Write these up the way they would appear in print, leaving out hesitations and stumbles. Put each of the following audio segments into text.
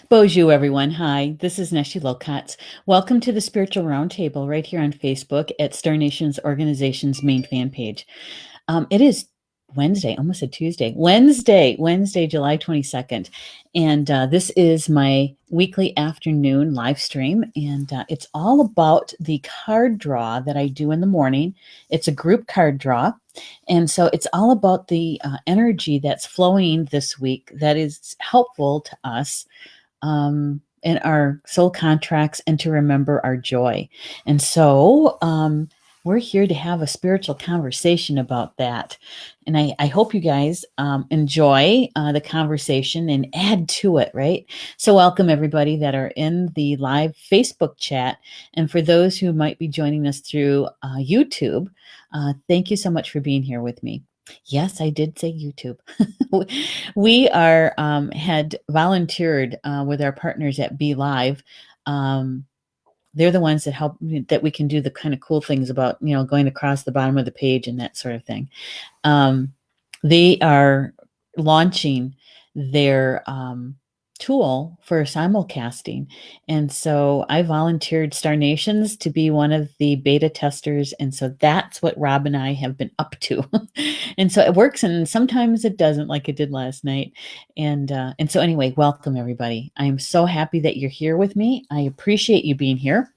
Bonjour, everyone. Hi, this is Neshi Lokotz. Welcome to the Spiritual Roundtable right here on Facebook at Star Nations Organization's main fan page. It is Wednesday, almost a Tuesday, Wednesday, July 22nd. And this is my weekly afternoon live stream. And it's all about the card draw that I do in the morning. It's a group card draw. And so it's all about the energy that's flowing this week that is helpful to us in our soul contracts and to remember our joy. And so we're here to have a spiritual conversation about that. And I hope you guys enjoy the conversation and add to it, right? So, welcome everybody that are in the live Facebook chat. And for those who might be joining us through YouTube, thank you so much for being here with me. Yes, I did say YouTube. We are had volunteered with our partners at Be Live. They're the ones that help that we can do the kind of cool things about going across the bottom of the page and that sort of thing. They are launching their tool for simulcasting. And so I volunteered Star Nations to be one of the beta testers. And so that's what Rob and I have been up to. And so it works and sometimes it doesn't, like it did last night. And so anyway, welcome everybody. I'm so happy that you're here with me. I appreciate you being here.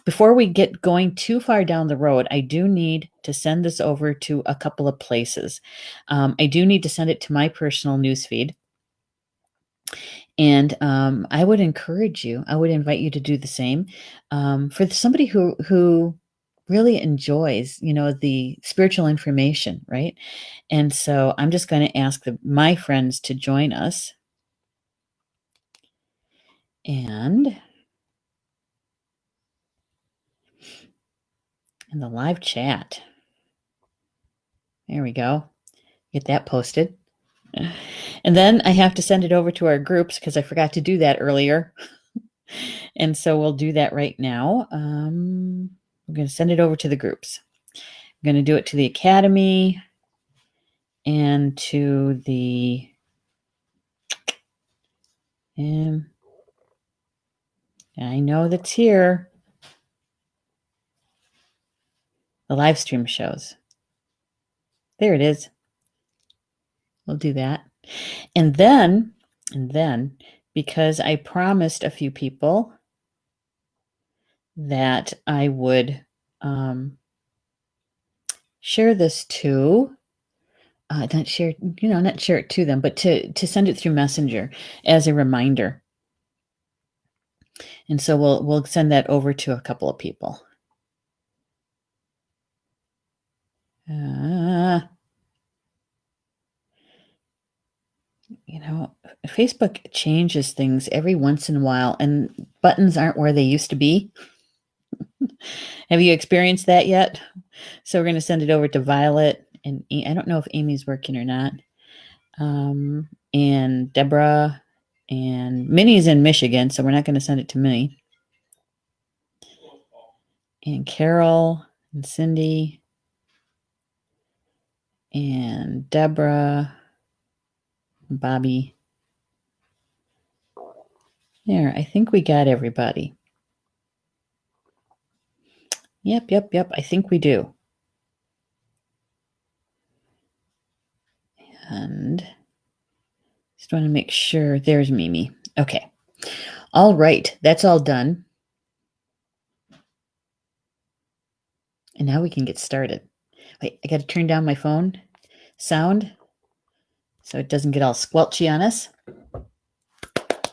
Before we get going too far down the road, I do need to send this over to a couple of places. I do need to send it to my personal newsfeed. And I would encourage you, I would invite you to do the same for somebody who really enjoys, the spiritual information, right? And so I'm just going to ask my friends to join us. And in the live chat. There we go. Get that posted. And then I have to send it over to our groups because I forgot to do that earlier. And so we'll do that right now. I'm going to send it over to the groups. I'm going to do it to the Academy and to the I know that's here. The live stream shows. There it is. We'll do that. And then, because I promised a few people that I would share this to, not share it to them, but to send it through Messenger as a reminder. And so we'll send that over to a couple of people. Facebook changes things every once in a while, and buttons aren't where they used to be. Have you experienced that yet? So we're going to send it over to Violet, and I don't know if Amy's working or not. And Deborah, and Minnie's in Michigan, so we're not going to send it to Minnie. And Carol, and Cindy, and Deborah, and Bobby. There, I think we got everybody. Yep. I think we do. And just want to make sure. There's Mimi. Okay. All right. That's all done. And now we can get started. Wait, I got to turn down my phone sound so it doesn't get all squelchy on us.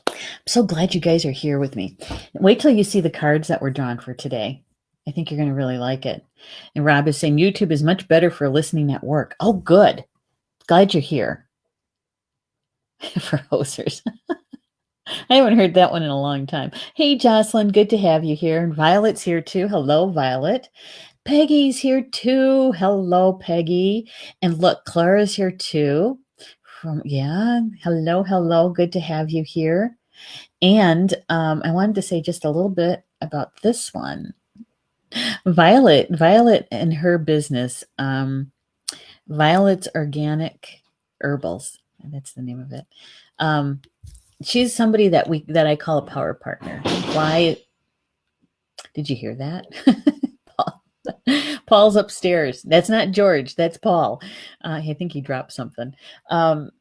I'm so glad you guys are here with me. Wait till you see the cards that were drawn for today. I think you're going to really like it. And Rob is saying YouTube is much better for listening at work. Oh, good. Glad you're here. For hosters. I haven't heard that one in a long time. Hey, Jocelyn, good to have you here. And Violet's here too. Hello, Violet. Peggy's here too. Hello, Peggy. And look, Clara's here too. Hello. Good to have you here. And I wanted to say just a little bit about this one. Violet and her business, Violet's Organic Herbals. That's the name of it. she's somebody that I call a power partner. Why? Did you hear that? Paul, Paul's upstairs. That's not George. That's Paul. I think he dropped something. Um,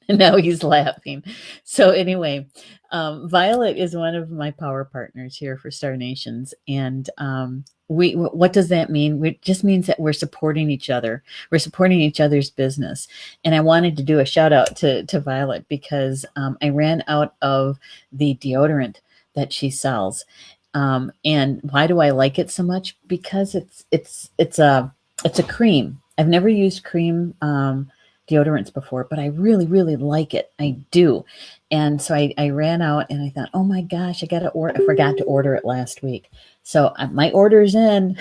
now he's laughing. So anyway, Violet is one of my power partners here for Star Nations, and what does that mean? It just means that we're supporting each other. We're supporting each other's business. And I wanted to do a shout out to Violet because I ran out of the deodorant that she sells. And why do I like it so much? Because it's a cream. I've never used cream deodorants before, but I really, really like it. I do. And so I ran out and I thought, oh my gosh, I forgot to order it last week. So my order's in.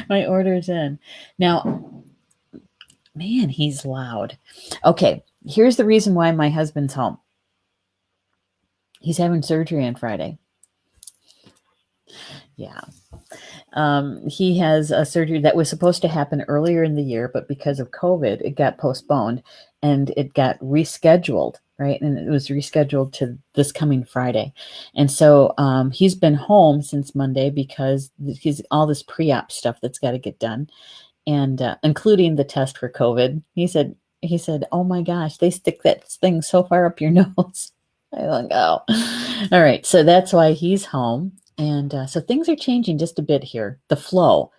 My order's in. Now, man, he's loud. Okay, here's the reason why my husband's home. He's having surgery on Friday. Yeah. He has a surgery that was supposed to happen earlier in the year, but because of COVID, it got postponed and it got rescheduled, right? And it was rescheduled to this coming Friday. And so he's been home since Monday because he's all this pre-op stuff that's got to get done, and including the test for COVID. He said, oh my gosh, they stick that thing so far up your nose. I like, oh, all right. So that's why he's home. And so things are changing just a bit here. The flow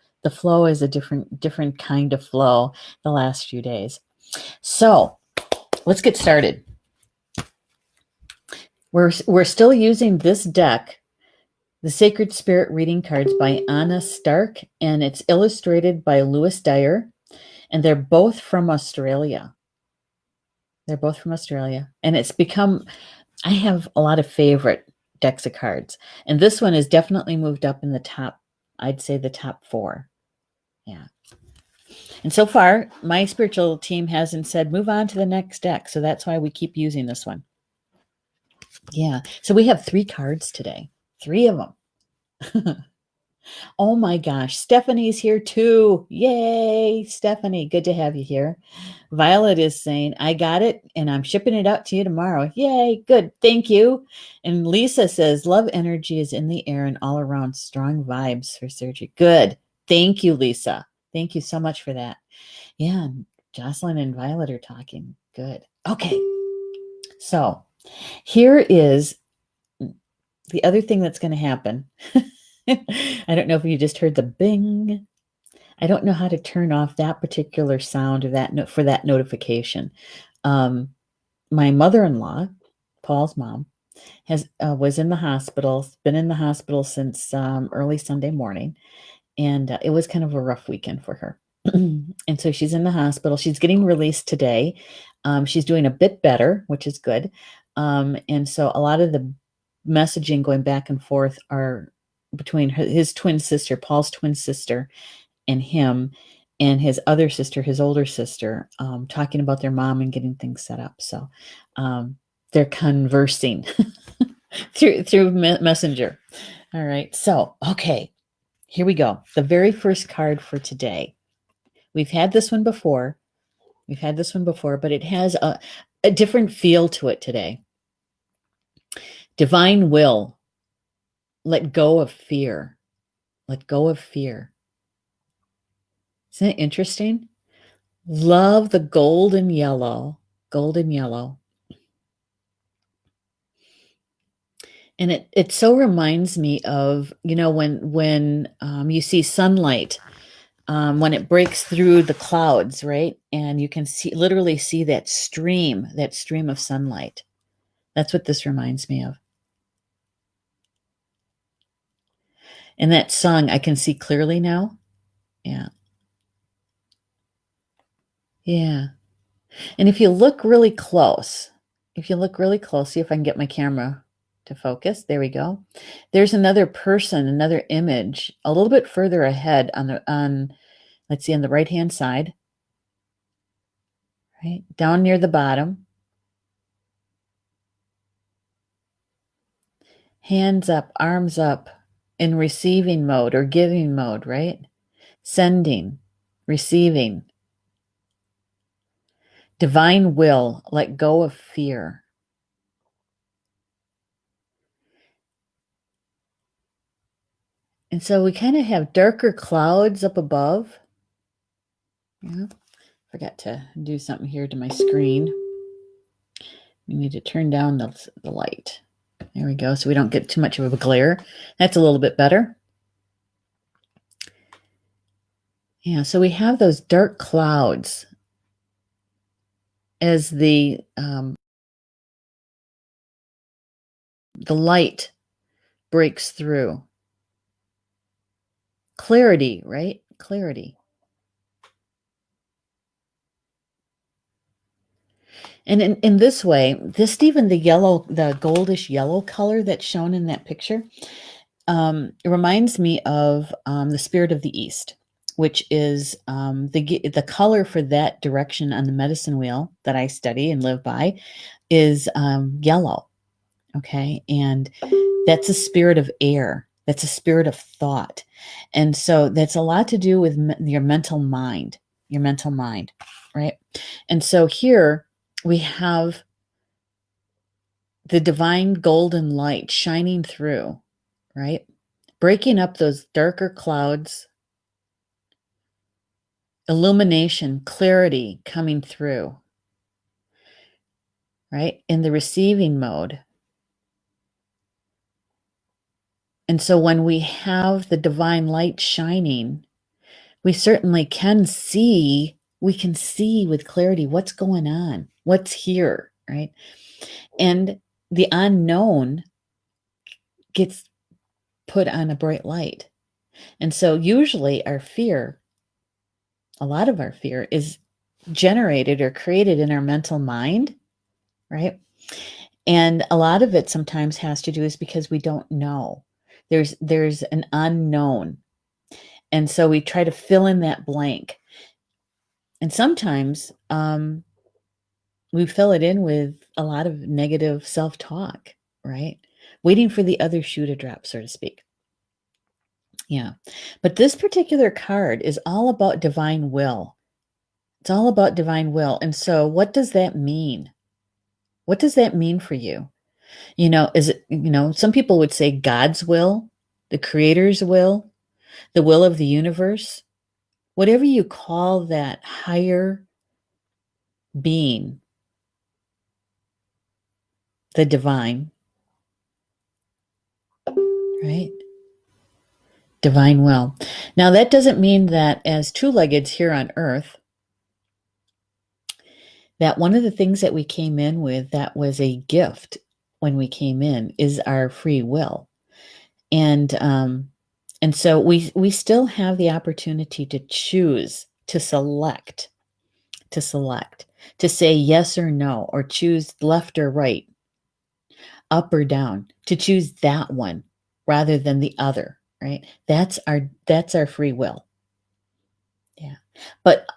is a different kind of flow the last few days. So let's get started. We're still using this deck, the Sacred Spirit Reading Cards by Anna Stark, and it's illustrated by Lewis Dyer, and they're both from Australia. And it's become, I have a lot of favorite decks of cards, and this one is definitely moved up in the top, I'd say the top 4. Yeah. And so far, my spiritual team hasn't said move on to the next deck, so that's why we keep using this one. Yeah. So we have 3 cards today. 3 of them. Oh my gosh, Stephanie's here too. Yay, Stephanie, good to have you here. Violet is saying, I got it and I'm shipping it out to you tomorrow. Yay, good, thank you. And Lisa says, love energy is in the air and all around, strong vibes for surgery. Good, thank you, Lisa. Thank you so much for that. Yeah, Jocelyn and Violet are talking. Good. Okay, so here is the other thing that's going to happen. I don't know if you just heard the bing. I don't know how to turn off that particular sound or that for that notification. My mother-in-law, Paul's mom, was in the hospital. Been in the hospital since early Sunday morning, and it was kind of a rough weekend for her. And so she's in the hospital. She's getting released today. She's doing a bit better, which is good. And so a lot of the messaging going back and forth are between his twin sister, Paul's twin sister, and him, and his other sister, his older sister, talking about their mom and getting things set up. So they're conversing through Messenger. All right. So, okay, here we go. The very first card for today. We've had this one before. But it has a different feel to it today. Divine will. Let go of fear. Let go of fear. Isn't it interesting? Love the golden yellow. And it so reminds me of, when you see sunlight, when it breaks through the clouds, right? And you can literally see that stream of sunlight. That's what this reminds me of. And that song, I can see clearly now. Yeah. Yeah. And if you look really close, see if I can get my camera to focus. There we go. There's another person, another image, a little bit further ahead let's see, on the right-hand side, right? Down near the bottom. Hands up, arms up, in receiving mode or giving mode, right? Sending, receiving. Divine will, let go of fear. And so we kind of have darker clouds up above. Yeah, forgot to do something here to my screen. We need to turn down the light. There we go, so we don't get too much of a glare. That's a little bit better. Yeah, so we have those dark clouds as the light breaks through. Clarity, right? Clarity. And in this way, this even the yellow, the goldish yellow color that's shown in that picture, it reminds me of the spirit of the East, which is the color for that direction on the medicine wheel that I study and live by is yellow. Okay, and that's a spirit of air. That's a spirit of thought, and so that's a lot to do with your mental mind. Your mental mind, right? And so here we have the divine golden light shining through, right? Breaking up those darker clouds, illumination, clarity coming through, right? In the receiving mode. And so when we have the divine light shining, we certainly can see, we can see with clarity what's going on, what's here, right? And the unknown gets put on a bright light. And so usually our fear, a lot of our fear is generated or created in our mental mind, right? And a lot of it sometimes has to do is because we don't know. There's an unknown. And so we try to fill in that blank. And sometimes we fill it in with a lot of negative self-talk, right? Waiting for the other shoe to drop, so to speak. Yeah. But this particular card is all about divine will. It's all about divine will. And so what does that mean? What does that mean for you? Is it, some people would say God's will, the creator's will, the will of the universe, whatever you call that higher being, the divine, right? Divine will. Now, that doesn't mean that as two-leggeds here on earth, that one of the things that we came in with that was a gift when we came in is our free will. And so we still have the opportunity to choose, to select, to say yes or no, or choose left or right, up or down, to choose that one rather than the other, right? That's our free will. Yeah. But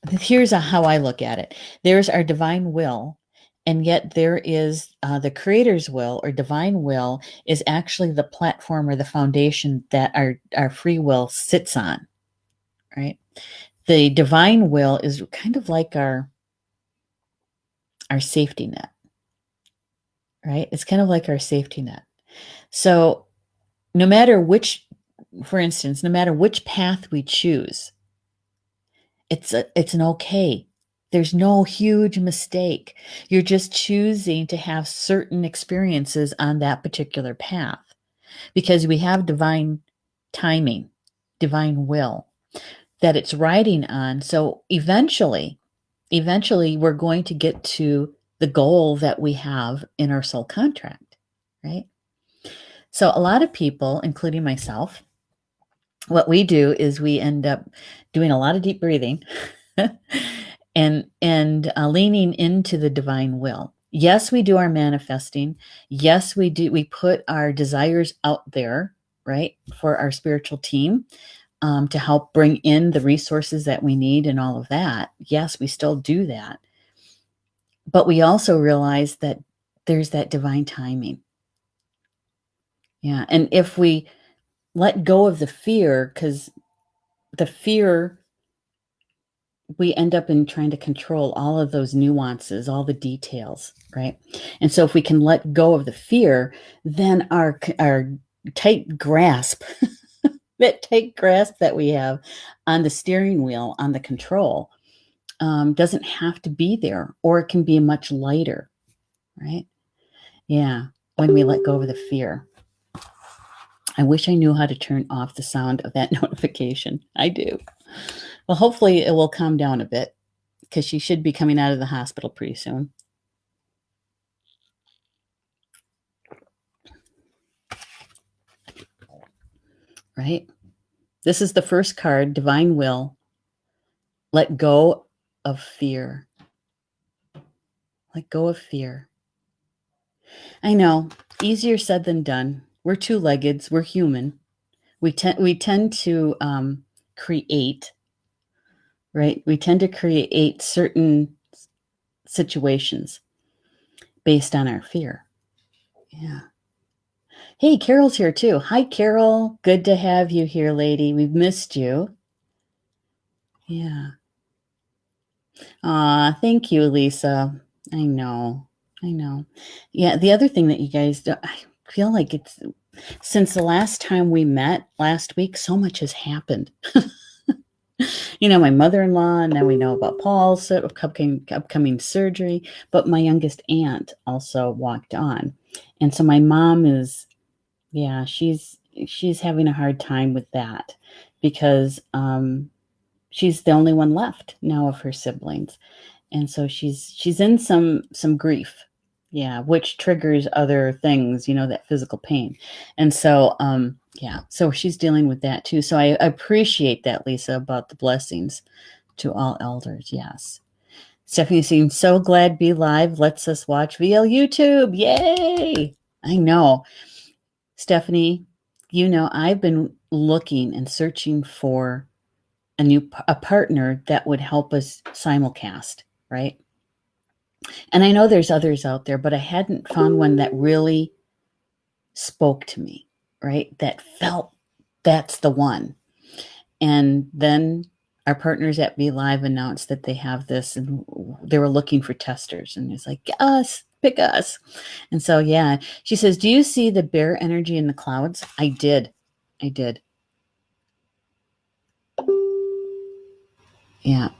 here's how I look at it. There's our divine will, and yet there is the creator's will or divine will is actually the platform or the foundation that our free will sits on, right? The divine will is kind of like our safety net, right? It's kind of like our safety net. So no matter which, for instance, no matter which path we choose, it's an okay. There's no huge mistake. You're just choosing to have certain experiences on that particular path because we have divine timing, divine will that it's riding on. So eventually we're going to get to the goal that we have in our soul contract, right? So a lot of people, including myself, what we do is we end up doing a lot of deep breathing and leaning into the divine will. Yes, we do our manifesting. Yes, we do. We put our desires out there, right, for our spiritual team to help bring in the resources that we need and all of that. Yes, we still do that. But we also realize that there's that divine timing. Yeah. And if we let go of the fear, because the fear we end up in trying to control all of those nuances, all the details, right? And so if we can let go of the fear, then our tight grasp, that tight grasp that we have on the steering wheel, on the control, doesn't have to be there, or it can be much lighter, right? Yeah, when we let go of the fear. I wish I knew how to turn off the sound of that notification. I do. Well, hopefully it will calm down a bit, because she should be coming out of the hospital pretty soon. Right? This is the first card, Divine Will. Let go of fear. Let go of fear. I know, easier said than done. We're two-leggeds. We're human. We tend to create, right? We tend to create certain situations based on our fear. Yeah. Hey, Carol's here too. Hi, Carol. Good to have you here, lady. We've missed you. Yeah. Thank you, Lisa. I know. I know. Yeah, the other thing that you guys do, I feel like it's since the last time we met last week, so much has happened. My mother-in-law, and now we know about Paul's upcoming surgery, but my youngest aunt also walked on. And so my mom is, yeah, she's having a hard time with that because she's the only one left now of her siblings. And so she's in some grief, yeah, which triggers other things, that physical pain. And so yeah, so she's dealing with that too. So I appreciate that, Lisa, about the blessings to all elders. Yes. Stephanie seems so glad Be Live lets us watch via YouTube. Yay! I know. Stephanie, I've been looking and searching for a partner that would help us simulcast, right? And I know there's others out there, but I hadn't found one that really spoke to me, right? That felt that's the one. And then our partners at Be Live announced that they have this, and they were looking for testers. And it's like, us, pick us. And so, yeah, she says, do you see the bear energy in the clouds? I did. Yeah.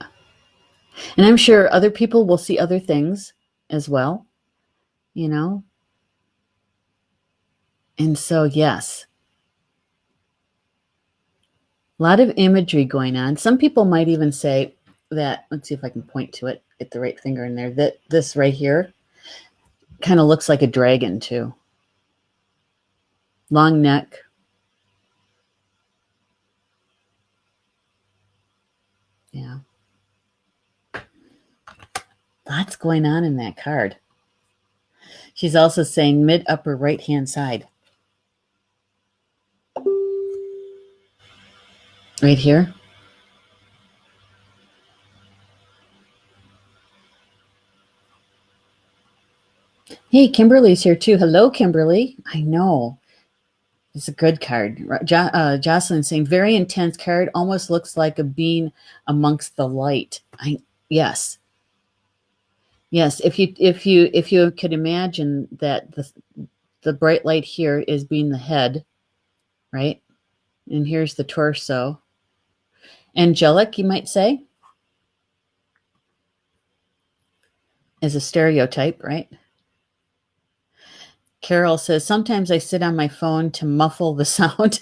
And I'm sure other people will see other things as well, you know? And so, yes, a lot of imagery going on. Some people might even say that, let's see if I can point to it, get the right finger in there, that this right here kind of looks like a dragon too. Long neck. Yeah. Lots going on in that card. She's also saying mid upper right hand side. Right here. Hey, Kimberly's here too. Hello, Kimberly. I know. It's a good card. Jocelyn saying very intense card. Almost looks like a being amongst the light. Yes. Yes. If you could imagine that the bright light here is being the head, right? And here's the torso. Angelic, you might say, is a stereotype, right? Carol says, sometimes I sit on my phone to muffle the sound.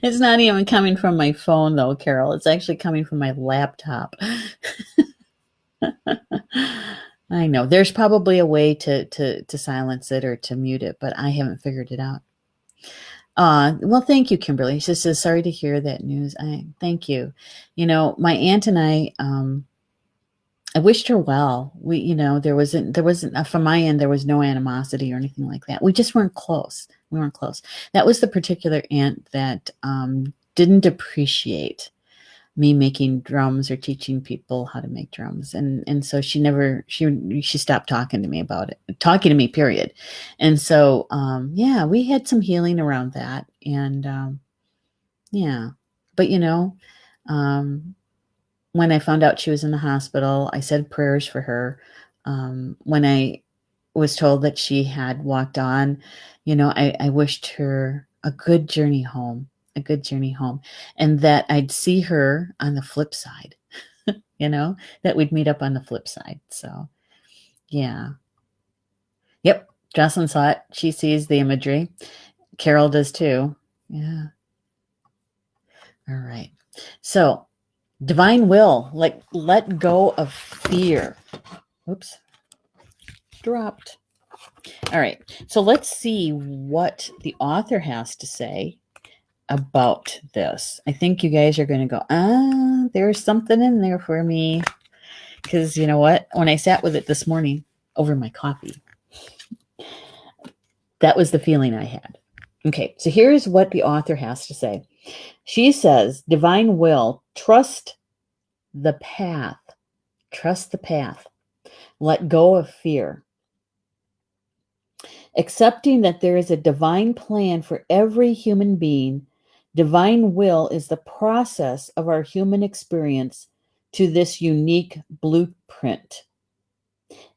It's not even coming from my phone, though, Carol. It's actually coming from my laptop. I know. There's probably a way to silence it or to mute it, but I haven't figured it out. Well, thank you, Kimberly. She says, sorry to hear that news. Thank you. My aunt and I wished her well. There wasn't from my end, there was no animosity or anything like that. We just weren't close. We weren't close. That was the particular aunt that didn't appreciate me making drums or teaching people how to make drums. And so she stopped talking to me about it, talking to me, period. And so, yeah, we had some healing around that. And, yeah, but um, when I found out she was in the hospital, I said prayers for her. When I was told that she had walked on, I wished her a good journey home, and that I'd see her on the flip side, that we'd meet up on the flip side. So, yeah. Yep. Jocelyn saw it. She sees the imagery. Carol does too. Yeah. All right. So, divine will, like let go of fear. Oops. Dropped. All right. So let's see what the author has to say about this. I think you guys are going to go, there's something in there for me. Because you know what? When I sat with it this morning over my coffee, that was the feeling I had. Okay. So here's what the author has to say. She says, divine will, trust the path. Trust the path. Let go of fear. Accepting that there is a divine plan for every human being, divine will is the process of our human experience to this unique blueprint.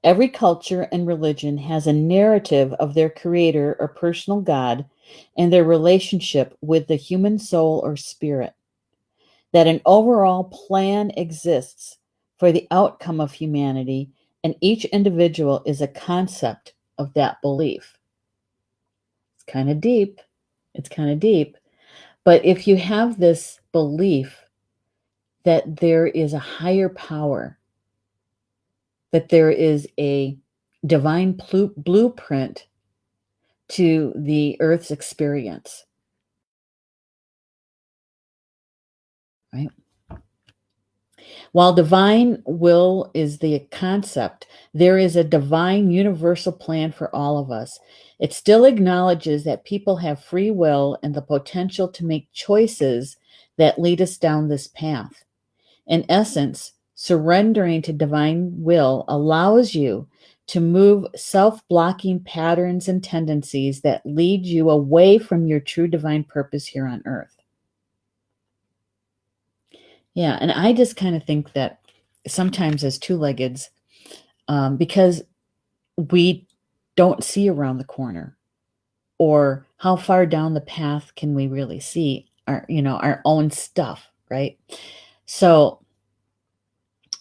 Every culture and religion has a narrative of their creator or personal God and their relationship with the human soul or spirit. That an overall plan exists for the outcome of humanity, and each individual is a concept of that belief. Kind of deep. It's kind of deep. But if you have this belief that there is a higher power, that there is a divine blueprint to the earth's experience, right? While divine will is the concept, there is a divine universal plan for all of us. It still acknowledges that people have free will and the potential to make choices that lead us down this path. In essence, surrendering to divine will allows you to move self-blocking patterns and tendencies that lead you away from your true divine purpose here on earth. Yeah, and I just kind of think that sometimes as two-leggeds, because we don't see around the corner, or how far down the path can we really see our own stuff, right? So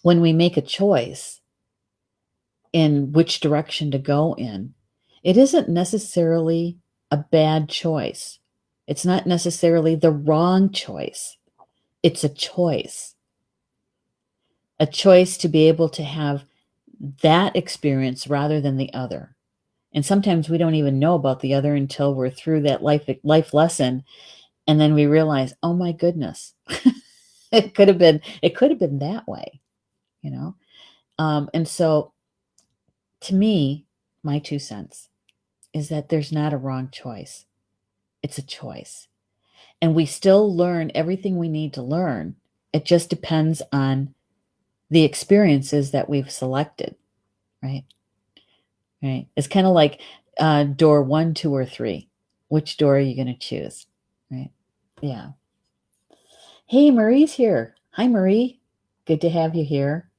when we make a choice in which direction to go in, it isn't necessarily a bad choice. It's not necessarily the wrong choice. It's a choice to be able to have that experience rather than the other. And sometimes we don't even know about the other until we're through that life lesson, and then we realize, oh my goodness, it could have been that way, you know. And so, to me, my 2 cents is that there's not a wrong choice. It's a choice, and we still learn everything we need to learn. It just depends on the experiences that we've selected, right? Right. It's kind of like door 1, 2, or 3. Which door are you going to choose? Right. Yeah. Hey, Marie's here. Hi, Marie. Good to have you here.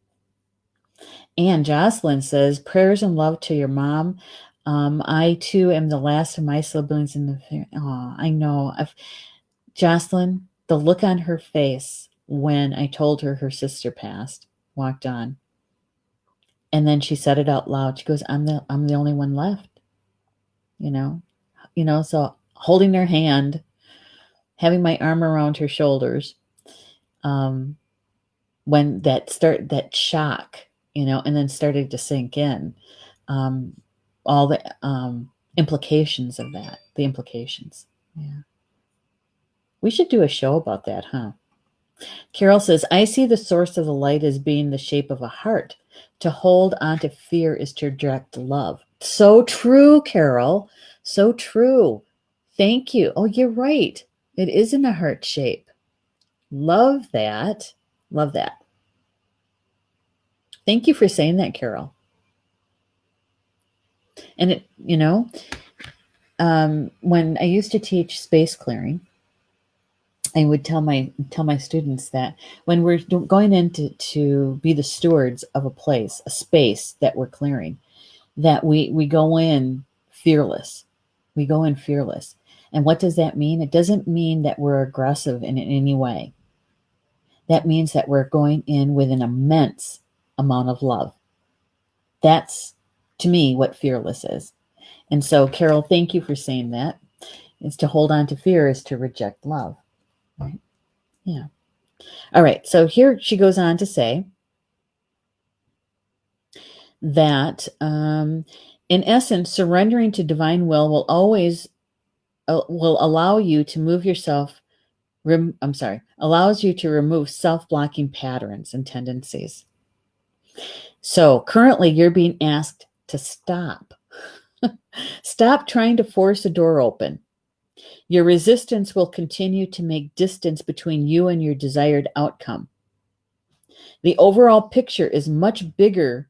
And Jocelyn says, prayers and love to your mom. I too am the last of my siblings in the family. Oh, I know. Jocelyn, the look on her face when I told her sister passed, walked on, and then she said it out loud. She goes, I'm the only one left. You know, so holding her hand, having my arm around her shoulders, when that shock, and then started to sink in, all the implications of that, the implications. Yeah. We should do a show about that, huh? Carol says, I see the source of the light as being the shape of a heart. To hold on to fear is to direct love. So true, Carol. So true. Thank you. Oh, you're right. It is in a heart shape. Love that. Love that. Thank you for saying that, Carol. And when I used to teach space clearing, I would tell my students that when we're going in to be the stewards of a place, a space that we're clearing, that we go in fearless. We go in fearless. And what does that mean? It doesn't mean that we're aggressive in any way. That means that we're going in with an immense amount of love. That's, to me, what fearless is. And so, Carol, thank you for saying that. Is to hold on to fear is to reject love. Right? Yeah. All right. So here she goes on to say that, in essence, surrendering to divine will always will allow you to move yourself. Allows you to remove self-blocking patterns and tendencies. So currently, you're being asked to stop. Stop trying to force a door open. Your resistance will continue to make distance between you and your desired outcome. The overall picture is much bigger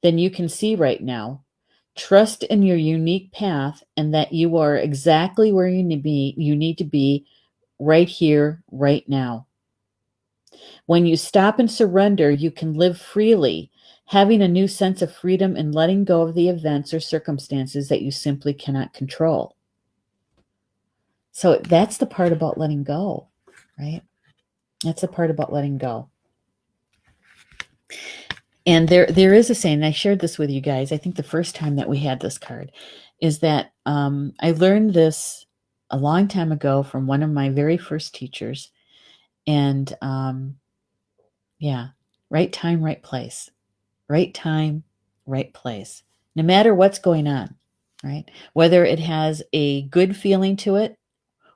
than you can see right now. Trust in your unique path and that you are exactly where you need to be right here, right now. When you stop and surrender, you can live freely, having a new sense of freedom and letting go of the events or circumstances that you simply cannot control. So that's the part about letting go, right? That's the part about letting go. And there is a saying, and I shared this with you guys, I think the first time that we had this card, is that I learned this a long time ago from one of my very first teachers. And yeah, right time, right place. Right time, right place. No matter what's going on, right? Whether it has a good feeling to it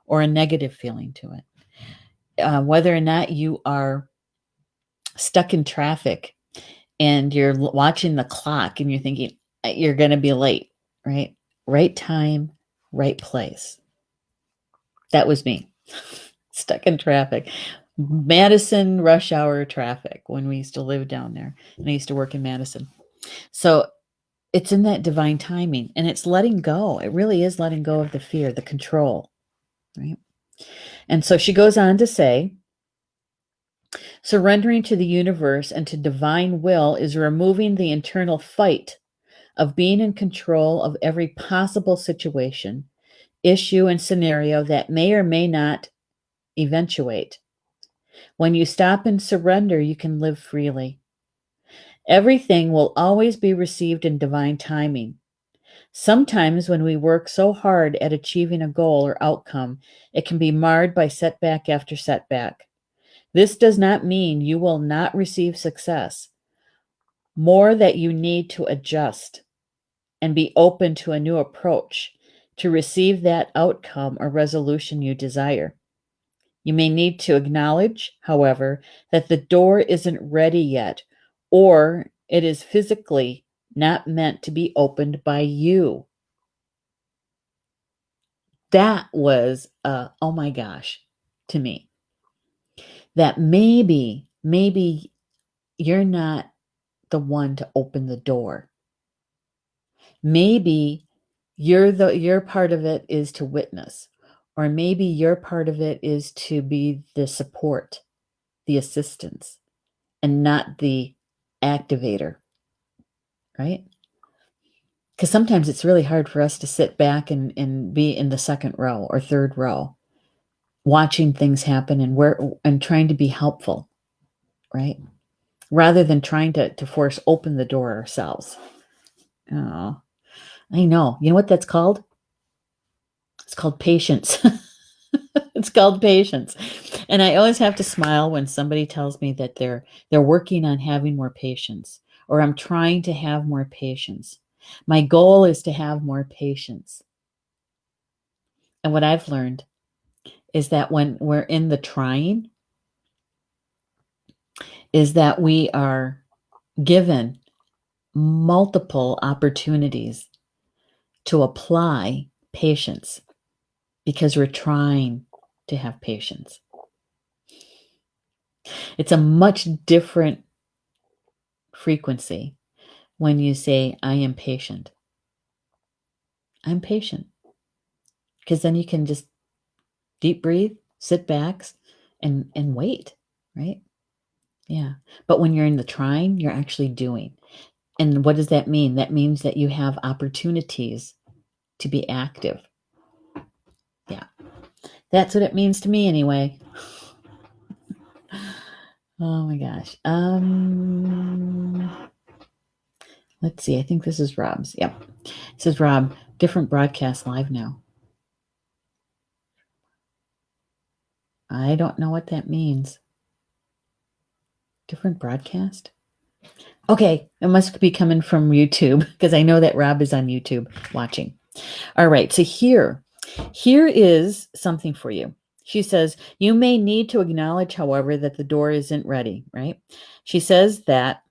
or a negative feeling to it. Whether or not you are stuck in traffic and you're watching the clock and you're thinking you're going to be late, right? Right time, right place. That was me, stuck in traffic. Madison rush hour traffic when we used to live down there. And I used to work in Madison. So it's in that divine timing, and it's letting go. It really is letting go of the fear, the control, right? And so she goes on to say, surrendering to the universe and to divine will is removing the internal fight of being in control of every possible situation, issue, and scenario that may or may not eventuate. When you stop and surrender, you can live freely. Everything will always be received in divine timing. Sometimes when we work so hard at achieving a goal or outcome, it can be marred by setback after setback. This does not mean you will not receive success, more that you need to adjust and be open to a new approach to receive that outcome or resolution you desire. You may need to acknowledge, however, that the door isn't ready yet, or it is physically not meant to be opened by you. That was oh my gosh to me. That maybe you're not the one to open the door. Maybe your part of it is to witness, or maybe your part of it is to be the support, the assistance, and not the activator, right? Because sometimes it's really hard for us to sit back and be in the second row or third row, watching things happen and trying to be helpful, right? Rather than trying to force open the door ourselves. Oh, I know. You know what that's called? It's called patience. It's called patience. And I always have to smile when somebody tells me that they're working on having more patience, or I'm trying to have more patience. My goal is to have more patience. And what I've learned is that when we're in the trying, is that we are given multiple opportunities to apply patience because we're trying to have patience. It's a much different frequency when you say, I am patient. I'm patient. Because then you can just deep breathe, sit back, and wait, right? Yeah. But when you're in the trying, you're actually doing. And what does that mean? That means that you have opportunities to be active. Yeah. That's what it means to me anyway. Oh my gosh. Let's see. I think this is Rob's. Yep. It says Rob, different broadcast live now. I don't know what that means. Different broadcast? Okay, it must be coming from YouTube because I know that Rob is on YouTube watching. All right, so here is something for you. She says, you may need to acknowledge, however, that the door isn't ready, right? She says that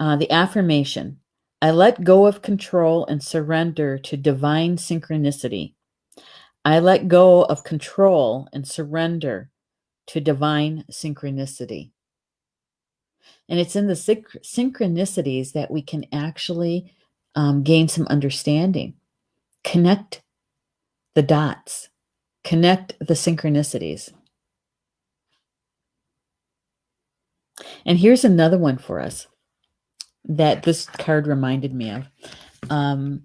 the affirmation, I let go of control and surrender to divine synchronicity. I let go of control and surrender to divine synchronicity. And it's in the synchronicities that we can actually gain some understanding, connect the dots, connect the synchronicities. And here's another one for us that this card reminded me of. I'm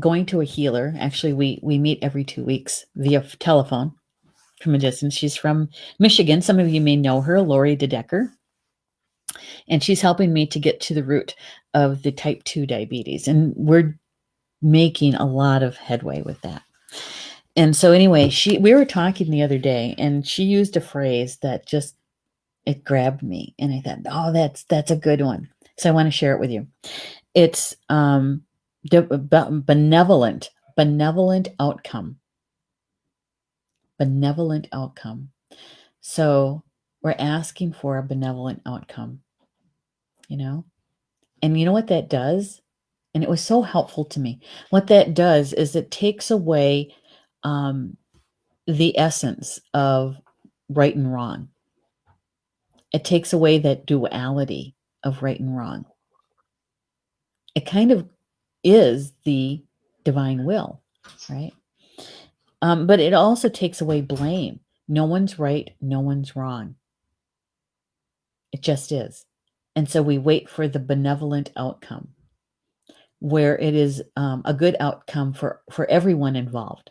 going to a healer. Actually, we meet every 2 weeks via telephone from a distance. She's from Michigan. Some of you may know her, Lori DeDecker. And she's helping me to get to the root of the type 2 diabetes. And we're making a lot of headway with that. And so anyway, we were talking the other day and she used a phrase that just, it grabbed me. And I thought, oh, that's a good one. So I want to share it with you. It's benevolent outcome. Benevolent outcome. So we're asking for a benevolent outcome, you know? And you know what that does? And it was so helpful to me. What that does is it takes away the essence of right and wrong. It takes away that duality of right and wrong. It kind of is the divine will, right? But it also takes away blame. No one's right, no one's wrong. It just is. And so we wait for the benevolent outcome, where it is a good outcome for everyone involved,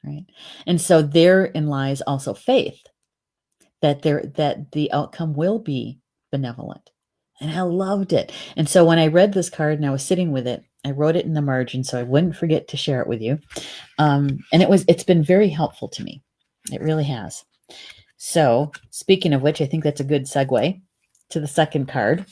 right? And so therein lies also faith that the outcome will be benevolent. And I loved it. And so when I read this card and I was sitting with it, I wrote it in the margin so I wouldn't forget to share it with you. And it's been very helpful to me. It really has. So speaking of which, I think that's a good segue to the second card.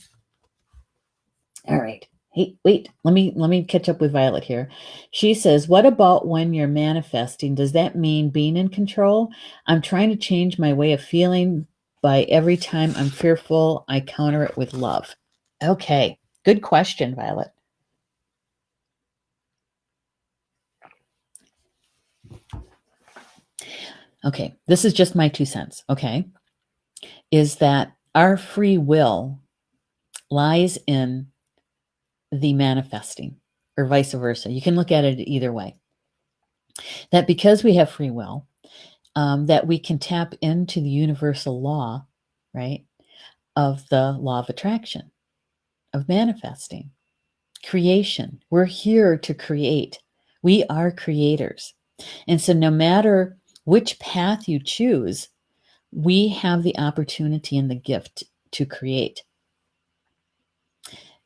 All right. Hey, wait, let me catch up with Violet here. She says, what about when you're manifesting? Does that mean being in control? I'm trying to change my way of feeling by every time I'm fearful, I counter it with love. Okay, good question, Violet. Okay, this is just my 2 cents, okay? Is that our free will lies in the manifesting, or vice versa. You can look at it either way. That because we have free will, that we can tap into the universal law, right, of the law of attraction, of manifesting, creation. We're here to create. We are creators. And so no matter which path you choose, we have the opportunity and the gift to create.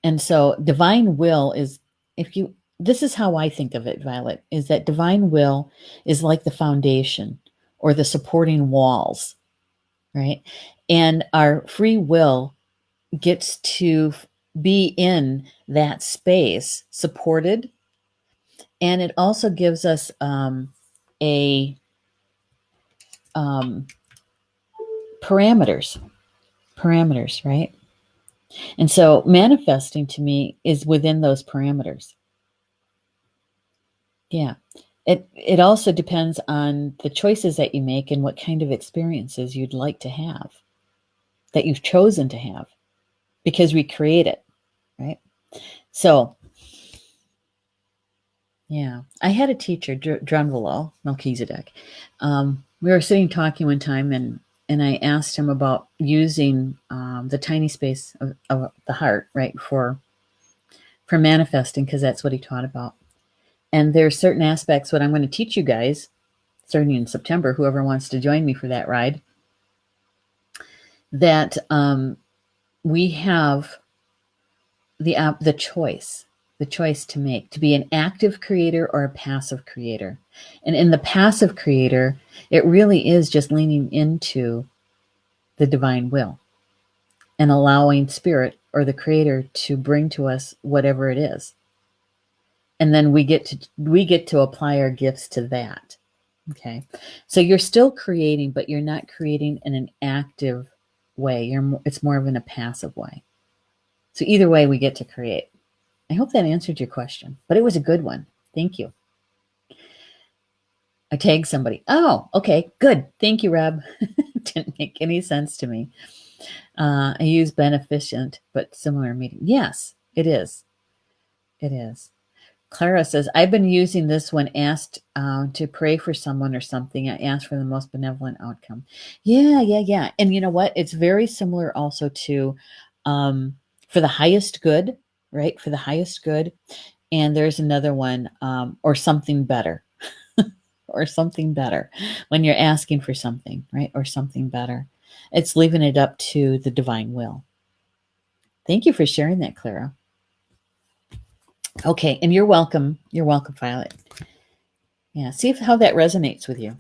And so divine will is, this is how I think of it, Violet, is that divine will is like the foundation or the supporting walls, right? And our free will gets to be in that space supported. And it also gives us a parameters, right? And so manifesting to me is within those parameters. Yeah. It also depends on the choices that you make and what kind of experiences you'd like to have, that you've chosen to have, because we create it, right? So, yeah, I had a teacher, Drunvalo Melchizedek. we were sitting talking one time, and I asked him about using the tiny space of the heart, right, for manifesting, because that's what he taught about. And there's certain aspects, what I'm going to teach you guys starting in September, whoever wants to join me for that ride, that we have the choice to make, to be an active creator or a passive creator. And in the passive creator, it really is just leaning into the divine will and allowing spirit or the creator to bring to us whatever it is. And then we get to apply our gifts to that. Okay. So you're still creating, but you're not creating in an active way. It's more of in a passive way. So either way, we get to create. I hope that answered your question, but it was a good one. Thank you. I tagged somebody. Oh, okay, good. Thank you, Rob. Didn't make any sense to me. I use beneficent, but similar meaning. Yes, it is. It is. Clara says, I've been using this when asked to pray for someone or something. I ask for the most benevolent outcome. Yeah. And you know what? It's very similar also to for the highest good, right? For the highest good. And there's another one, or something better, or something better when you're asking for something, right? Or something better. It's leaving it up to the divine will. Thank you for sharing that, Clara. Okay, and you're welcome. You're welcome, Violet. Yeah, see how that resonates with you.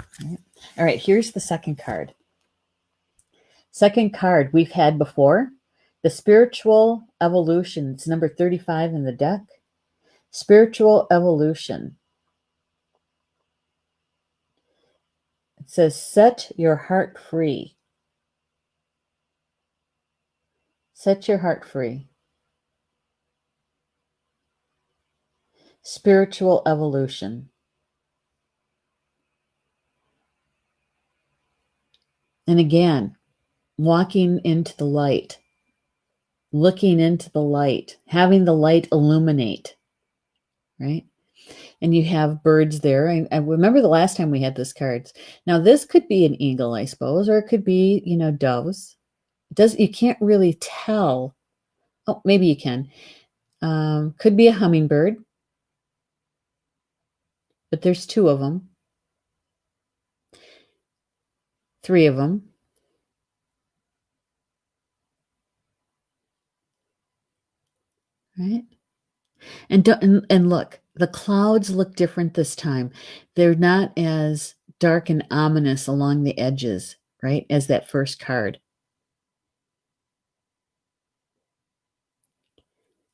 All right, here's the second card. Second card we've had before, the spiritual evolution. It's number 35 in the deck. Spiritual evolution. It says, set your heart free. Set your heart free. Spiritual evolution. And again, walking into the light, looking into the light, having the light illuminate, right? And you have birds there. I remember the last time we had this cards. Now this could be an eagle, I suppose, or it could be, doves. You can't really tell. Oh, maybe you can. Could be a hummingbird, but there's two of them, three of them. Right? And look, the clouds look different this time. They're not as dark and ominous along the edges, right, as that first card.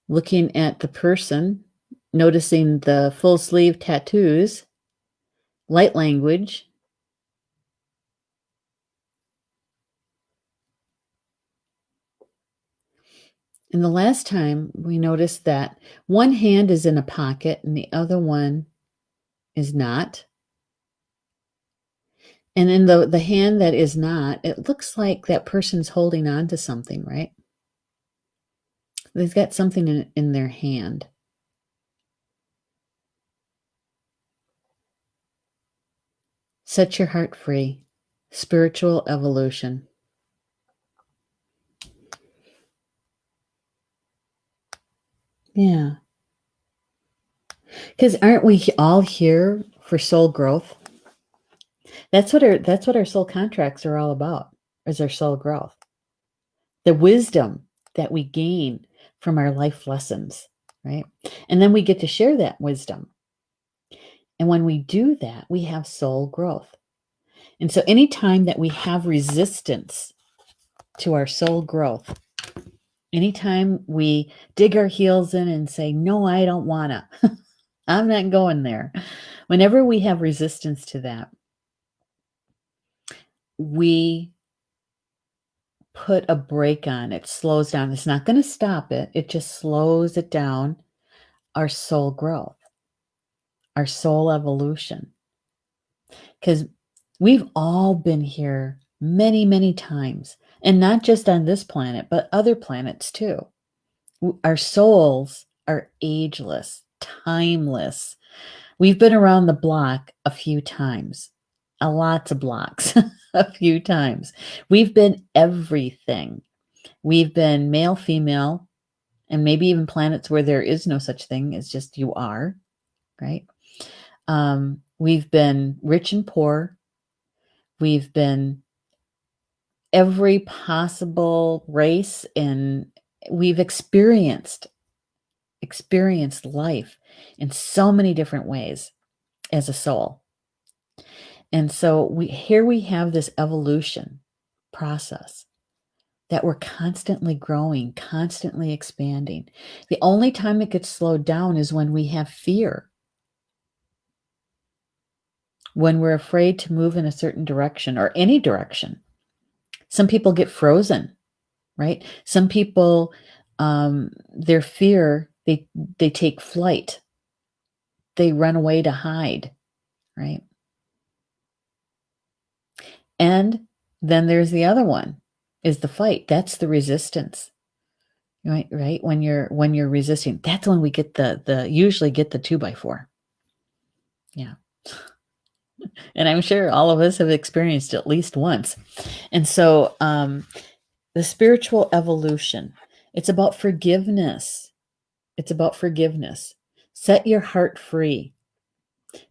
Looking at the person, noticing the full sleeve tattoos, light language. And the last time we noticed that one hand is in a pocket and the other one is not. And in the hand that is not, it looks like that person's holding on to something, right? They've got something in their hand. Set your heart free. Spiritual evolution. Yeah. Because aren't we all here for soul growth? That's what our soul contracts are all about, is our soul growth. The wisdom that we gain from our life lessons, right? And then we get to share that wisdom. And when we do that, we have soul growth. And so anytime that we have resistance to our soul growth, anytime we dig our heels in and say, no, I don't wanna, I'm not going there. Whenever we have resistance to that, we put a brake on it, slows down. It's not going to stop it. It just slows it down. Our soul growth, our soul evolution. Because we've all been here many, many times, and not just on this planet, but other planets too. Our souls are ageless, timeless. We've been around the block a few times lots of blocks a few times. We've been everything. We've been male, female, and maybe even planets where there is no such thing. It's just you are, right? We've been rich and poor. We've been every possible race, and we've experienced life in so many different ways as a soul. And so we have this evolution process that we're constantly growing, constantly expanding. The only time it gets slowed down is when we have fear, when we're afraid to move in a certain direction or any direction. Some people get frozen, right? Some people, their fear, they take flight. They run away to hide, right? And then there's the other one, is the fight. That's the resistance. Right. When you're resisting, that's when we get usually get the 2x4. Yeah. And I'm sure all of us have experienced at least once. And so the spiritual evolution, it's about forgiveness. It's about forgiveness. Set your heart free.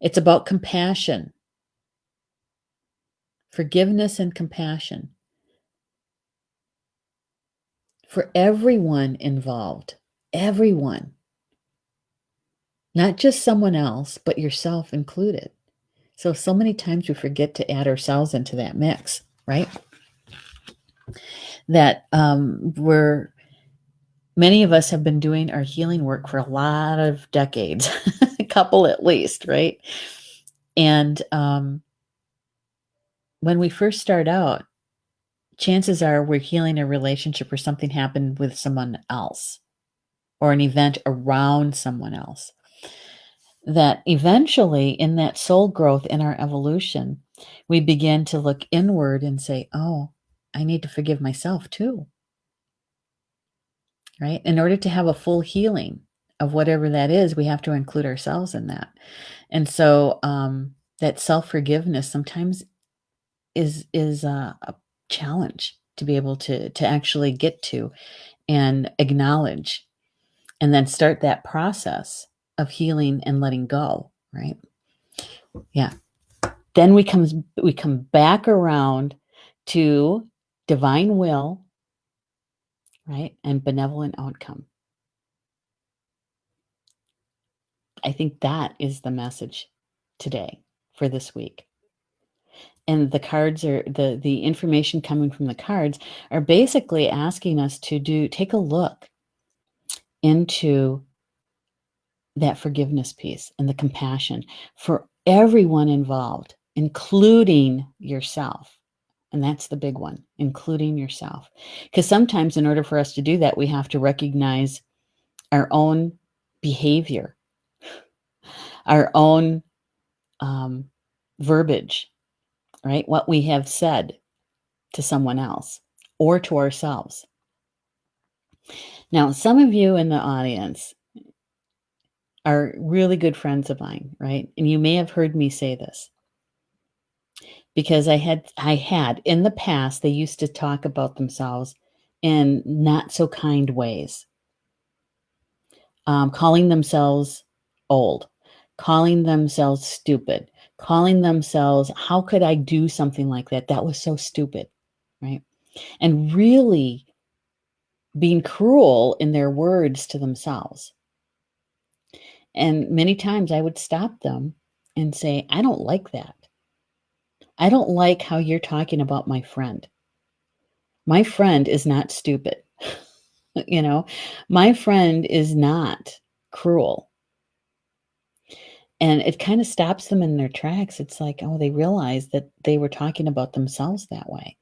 It's about compassion. Forgiveness and compassion for everyone involved. Everyone. Not just someone else, but yourself included. So many times we forget to add ourselves into that mix, right? That many of us have been doing our healing work for a lot of decades, a couple at least, right? And when we first start out, chances are we're healing a relationship or something happened with someone else or an event around someone else. That eventually, in that soul growth, in our evolution, we begin to look inward and say, oh, I need to forgive myself too, right? In order to have a full healing of whatever that is, we have to include ourselves in that. And so that self-forgiveness sometimes is a challenge to be able to actually get to and acknowledge and then start that process of healing and letting go, right? Yeah. Then we come back around to divine will, right? And benevolent outcome. I think that is the message today for this week. And the cards are the information coming from the cards are basically asking us to take a look into that forgiveness piece and the compassion for everyone involved, including yourself. And that's the big one, including yourself. Because sometimes in order for us to do that, we have to recognize our own behavior, our own verbiage, right? What we have said to someone else or to ourselves. Now, some of you in the audience are really good friends of mine, right? And you may have heard me say this because I had in the past, they used to talk about themselves in not so kind ways, calling themselves old, calling themselves stupid, calling themselves, how could I do something like that? That was so stupid, right? And really being cruel in their words to themselves. And many times I would stop them and say, I don't like that. I don't like how you're talking about my friend. My friend is not stupid. My friend is not cruel. And it kind of stops them in their tracks. It's like, oh, they realize that they were talking about themselves that way.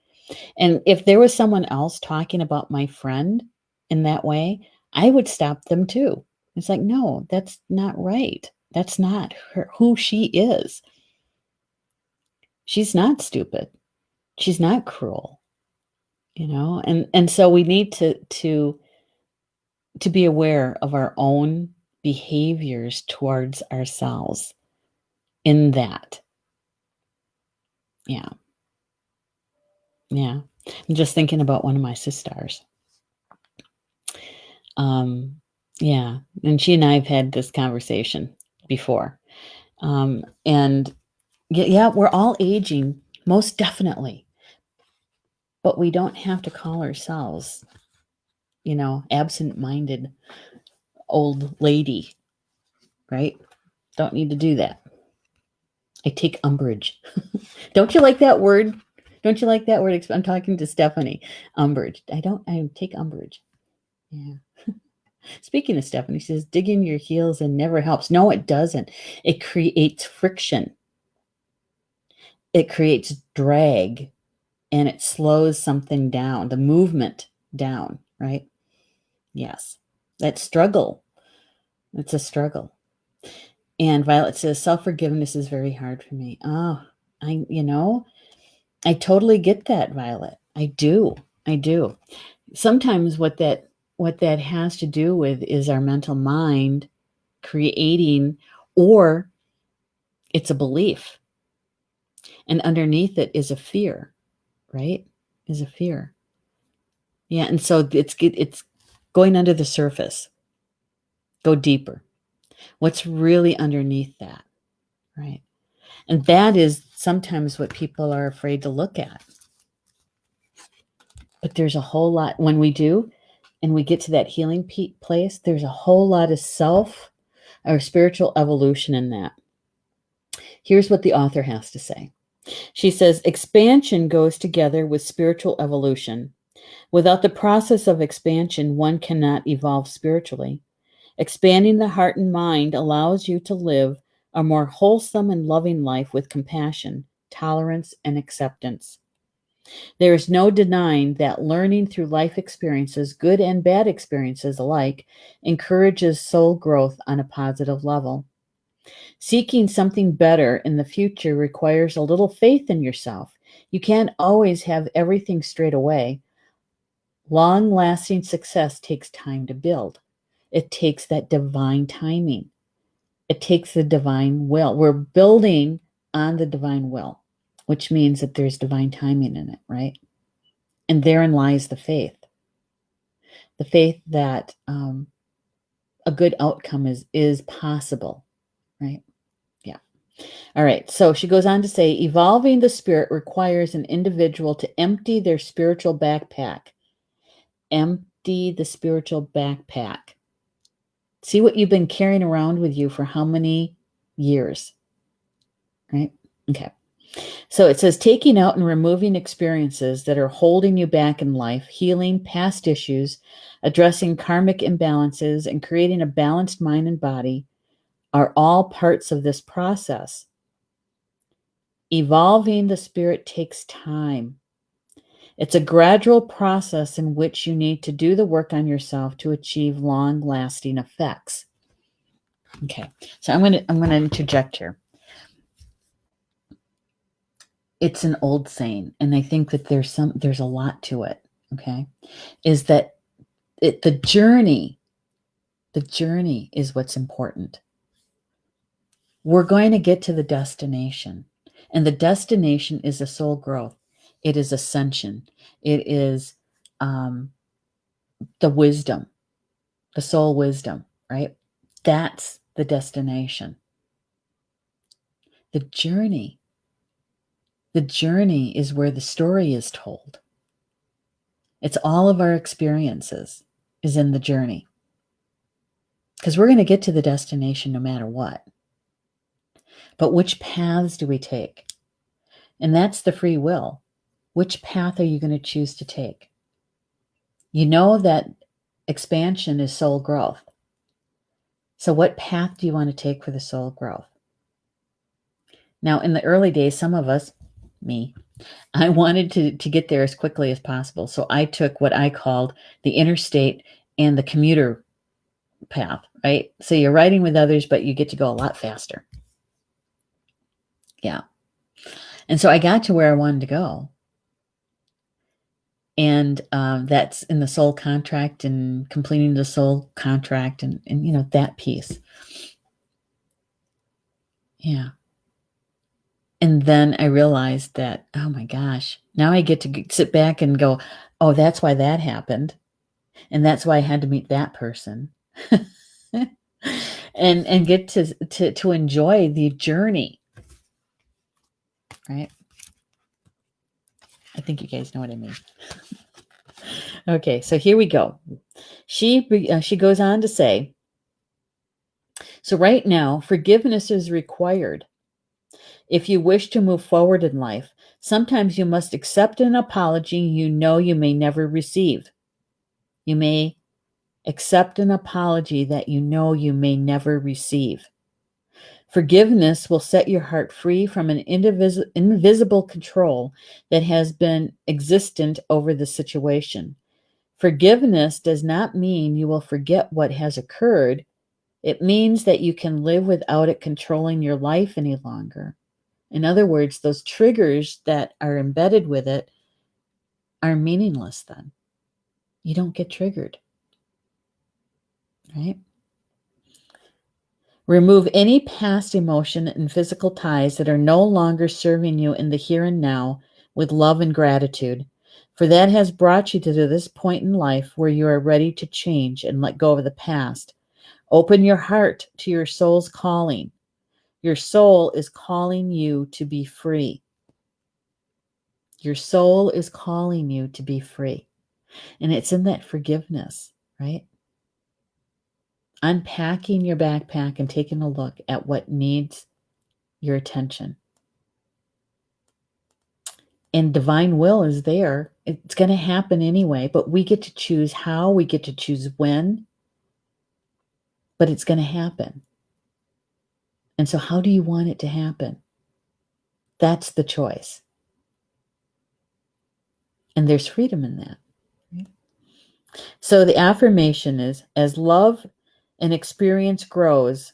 And if there was someone else talking about my friend in that way, I would stop them too. It's like, no, that's not right. That's not who she is. She's not stupid. She's not cruel, and so we need to be aware of our own behaviors towards ourselves in that. Yeah. Yeah. I'm just thinking about one of my sisters. Yeah. And she and I have had this conversation before. And yeah, we're all aging, most definitely. But we don't have to call ourselves, absent-minded old lady, right? Don't need to do that. I take umbrage. Don't you like that word? Don't you like that word? I'm talking to Stephanie. Umbrage. I take umbrage. Yeah. Speaking of Stephanie, she says, digging your heels in never helps. No, it doesn't. It creates friction. It creates drag, and it slows something down, the movement down, right? Yes. That struggle. It's a struggle. And Violet says, self-forgiveness is very hard for me. Oh, I totally get that, Violet. I do. Sometimes what that has to do with is our mental mind creating, or it's a belief. And underneath it is a fear, right? Is a fear. Yeah, and so it's going under the surface. Go deeper. What's really underneath that, right? And that is sometimes what people are afraid to look at. But there's a whole lot when we do, and we get to that healing place, there's a whole lot of self or spiritual evolution in that. Here's what the author has to say. She says, expansion goes together with spiritual evolution. Without the process of expansion, one cannot evolve spiritually. Expanding the heart and mind allows you to live a more wholesome and loving life with compassion, tolerance, and acceptance. There is no denying that learning through life experiences, good and bad experiences alike, encourages soul growth on a positive level. Seeking something better in the future requires a little faith in yourself. You can't always have everything straight away. Long-lasting success takes time to build. It takes that divine timing. It takes the divine will. We're building on the divine will, which means that there's divine timing in it, right? And therein lies the faith. The faith that a good outcome is possible, right? Yeah. All right. So she goes on to say, evolving the spirit requires an individual to empty their spiritual backpack. Empty the spiritual backpack. See what you've been carrying around with you for how many years, right? Okay. So it says taking out and removing experiences that are holding you back in life, healing past issues, addressing karmic imbalances, and creating a balanced mind and body are all parts of this process. Evolving the spirit takes time. It's a gradual process in which you need to do the work on yourself to achieve long-lasting effects. Okay, so I'm gonna interject here. It's an old saying, and I think that there's a lot to it. Okay, is that the journey is what's important. We're going to get to the destination, and the destination is a soul growth. It is ascension. It is the wisdom, the soul wisdom, right? That's the destination. The journey is where the story is told. It's all of our experiences is in the journey. Because we're going to get to the destination no matter what. But which paths do we take? And that's the free will. Which path are you going to choose to take? You know that expansion is soul growth. So what path do you want to take for the soul growth? Now, in the early days, some of us, me, I wanted to get there as quickly as possible. So I took what I called the interstate and the commuter path, right? So you're riding with others, but you get to go a lot faster. Yeah. And so I got to where I wanted to go. And that's in the soul contract and completing the soul contract and that piece. Yeah. And then I realized that, oh my gosh, now I get to sit back and go, oh, that's why that happened. And that's why I had to meet that person. and get to enjoy the journey. Right? I think you guys know what I mean. Okay, so here we go. She goes on to say, so right now, forgiveness is required. If you wish to move forward in life, sometimes you must accept an apology you know you may never receive. You may accept an apology that you know you may never receive. Forgiveness will set your heart free from an invisible control that has been existent over the situation. Forgiveness does not mean you will forget what has occurred. It means that you can live without it controlling your life any longer. In other words, those triggers that are embedded with it are meaningless then. You don't get triggered, right? Remove any past emotion and physical ties that are no longer serving you in the here and now with love and gratitude, for that has brought you to this point in life where you are ready to change and let go of the past. Open your heart to your soul's calling. Your soul is calling you to be free. Your soul is calling you to be free. And it's in that forgiveness, right? Unpacking your backpack and taking a look at what needs your attention. And divine will is there. It's going to happen anyway, but we get to choose how, we get to choose when, but it's going to happen. And so, how do you want it to happen? That's the choice. And there's freedom in that. Right? So, the affirmation is, as love and experience grows,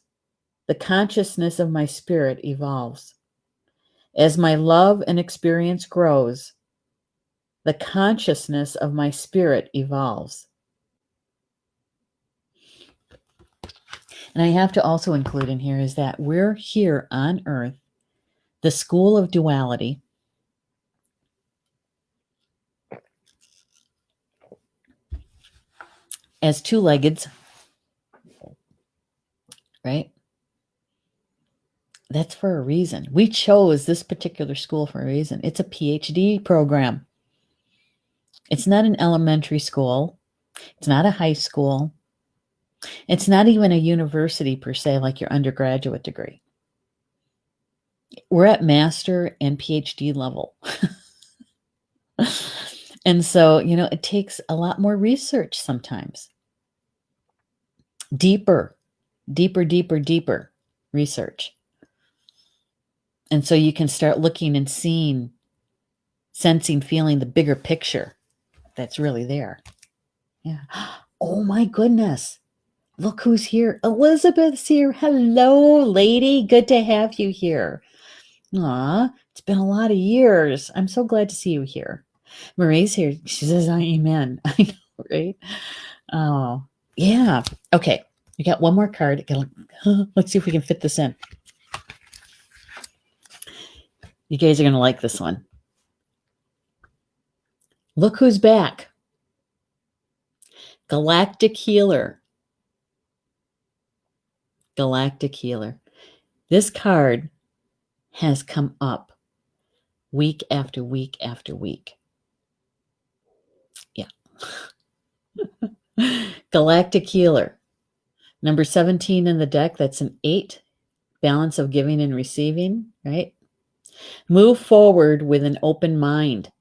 the consciousness of my spirit evolves. As my love and experience grows, the consciousness of my spirit evolves. And I have to also include in here is that we're here on Earth, the school of duality, as two-leggeds, right? That's for a reason. We chose this particular school for a reason. It's a PhD program. It's not an elementary school. It's not a high school. It's not even a university per se, like your undergraduate degree. We're at master and PhD level. And so, it takes a lot more research sometimes. Deeper research. And so you can start looking and seeing, sensing, feeling the bigger picture that's really there. Yeah. Oh my goodness. Look who's here. Elizabeth's here. Hello, lady. Good to have you here. Aw, it's been a lot of years. I'm so glad to see you here. Marie's here. She says, amen. I know, right? Oh, yeah. Okay. We got one more card. Let's see if we can fit this in. You guys are going to like this one. Look who's back. Galactic Healer. Galactic Healer. This card has come up week after week after week. Yeah. Galactic Healer. Number 17 in the deck, that's an 8. Balance of giving and receiving, right? Move forward with an open mind.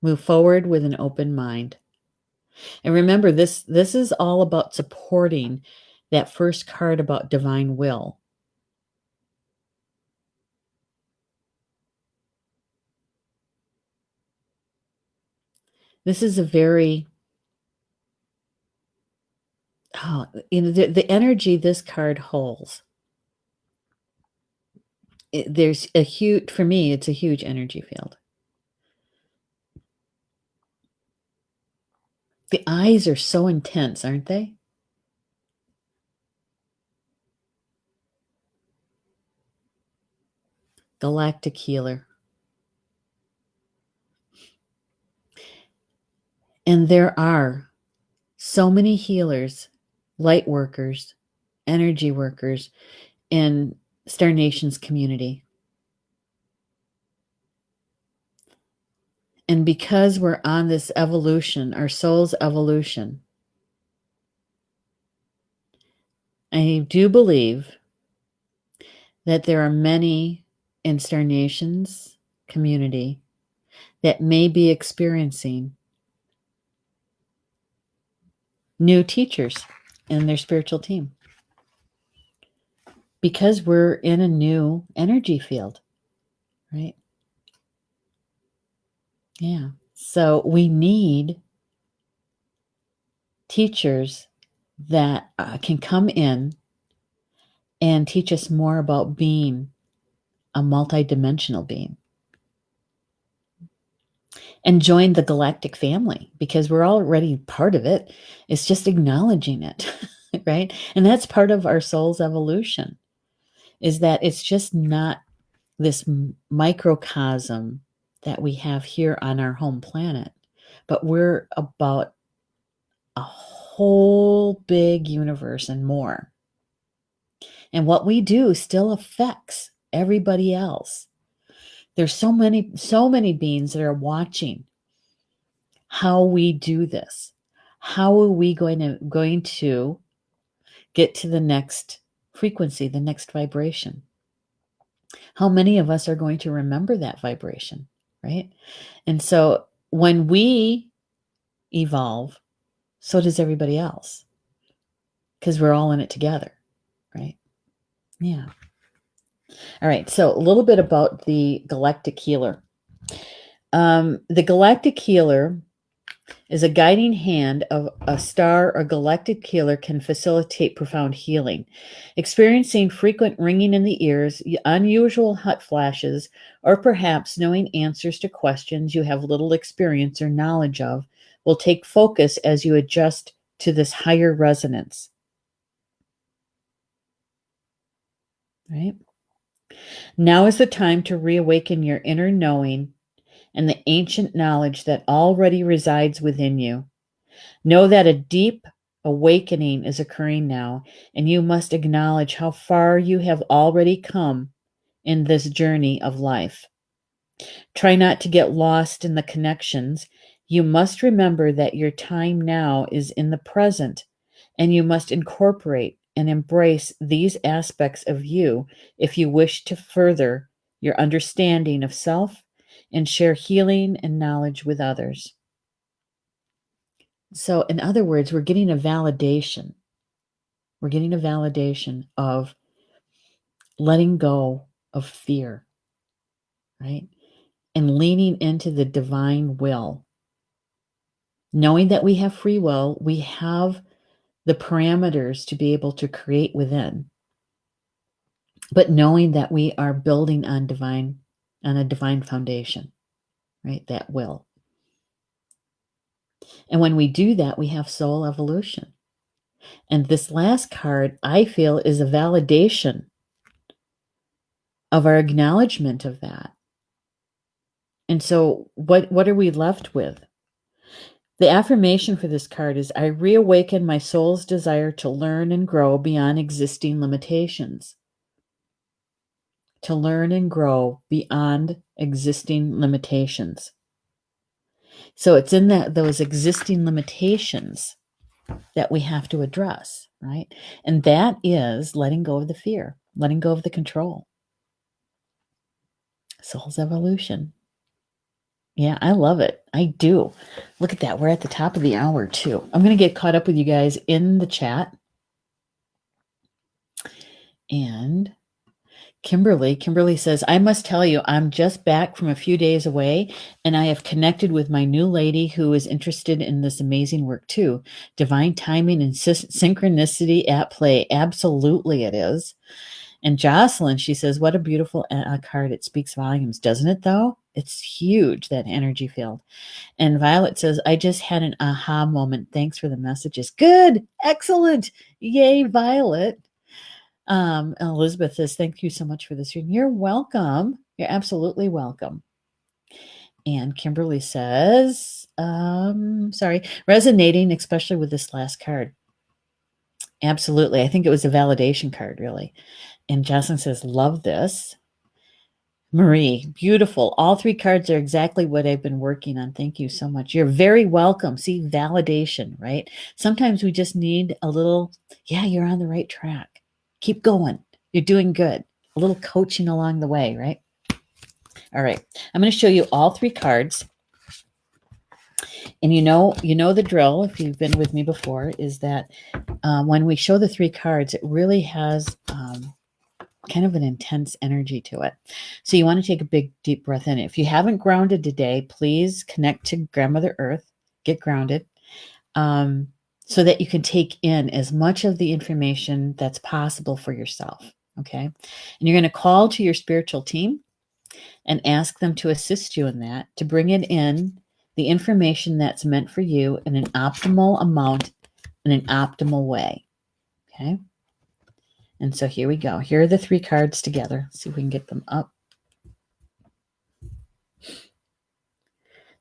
Move forward with an open mind. And remember, this is all about supporting that first card about divine will. This is a very, the energy this card holds. There's a huge, for me, it's a huge energy field. The eyes are so intense, aren't they? Galactic Healer. And there are so many healers, light workers, energy workers in Star Nations community. And because we're on this evolution, our soul's evolution, I do believe that there are many in Star Nations community that may be experiencing new teachers in their spiritual team because we're in a new energy field, right? Yeah. So we need teachers that can come in and teach us more about being a multidimensional being and join the galactic family because we're already part of it. It's just acknowledging it, right? And that's part of our soul's evolution, is that it's just not this microcosm that we have here on our home planet, but we're about a whole big universe and more. And what we do still affects everybody else. There's so many beings that are watching how we do this. How are we going to get to the next frequency, the next vibration? How many of us are going to remember that vibration, right? And so when we evolve, so does everybody else, because we're all in it together, right? Yeah. All right. So a little bit about the Galactic Healer. The Galactic Healer is a guiding hand of a star or galactic healer can facilitate profound healing. Experiencing frequent ringing in the ears, unusual hot flashes, or perhaps knowing answers to questions you have little experience or knowledge of will take focus as you adjust to this higher resonance. Right? Now is the time to reawaken your inner knowing and the ancient knowledge that already resides within you. Know that a deep awakening is occurring now, and you must acknowledge how far you have already come in this journey of life. Try not to get lost in the connections. You must remember that your time now is in the present, and you must incorporate and embrace these aspects of you if you wish to further your understanding of self and share healing and knowledge with others. So, in other words, we're getting a validation. We're getting a validation of letting go of fear, right? And leaning into the divine will. Knowing that we have free will, we have the parameters to be able to create within. But knowing that we are building on a divine foundation, right? That will. And when we do that, we have soul evolution. And this last card, I feel, is a validation of our acknowledgement of that. And so what are we left with? The affirmation for this card is, I reawaken my soul's desire to learn and grow beyond existing limitations. To learn and grow beyond existing limitations. So it's in those existing limitations that we have to address, right? And that is letting go of the fear, letting go of the control. Soul's evolution. Yeah, I love it. I do. Look at that. We're at the top of the hour, too. I'm going to get caught up with you guys in the chat. And Kimberly says, I must tell you, I'm just back from a few days away, and I have connected with my new lady who is interested in this amazing work, too. Divine timing and synchronicity at play. Absolutely, it is. And Jocelyn, she says, what a beautiful card. It speaks volumes, doesn't it, though? It's huge, that energy field. And Violet says, I just had an aha moment. Thanks for the messages. Good. Excellent. Yay, Violet. Elizabeth says, thank you so much for this reading. You're welcome. You're absolutely welcome. And Kimberly says, sorry, resonating, especially with this last card. Absolutely. I think it was a validation card, really. And Jocelyn says, love this. Marie, beautiful. All three cards are exactly what I've been working on. Thank you so much. You're very welcome. See, validation, right? Sometimes we just need a little, yeah, you're on the right track. Keep going. You're doing good. A little coaching along the way, right? All right. I'm going to show you all three cards. And you know the drill, if you've been with me before, is that when we show the three cards, it really has kind of an intense energy to it. So you want to take a big, deep breath in. If you haven't grounded today, please connect to Grandmother Earth, get grounded, so that you can take in as much of the information that's possible for yourself. Okay. And you're going to call to your spiritual team and ask them to assist you in that, to bring it in, the information that's meant for you in an optimal amount, in an optimal way. Okay. And so here we go. Here are the three cards together. Let's see if we can get them up.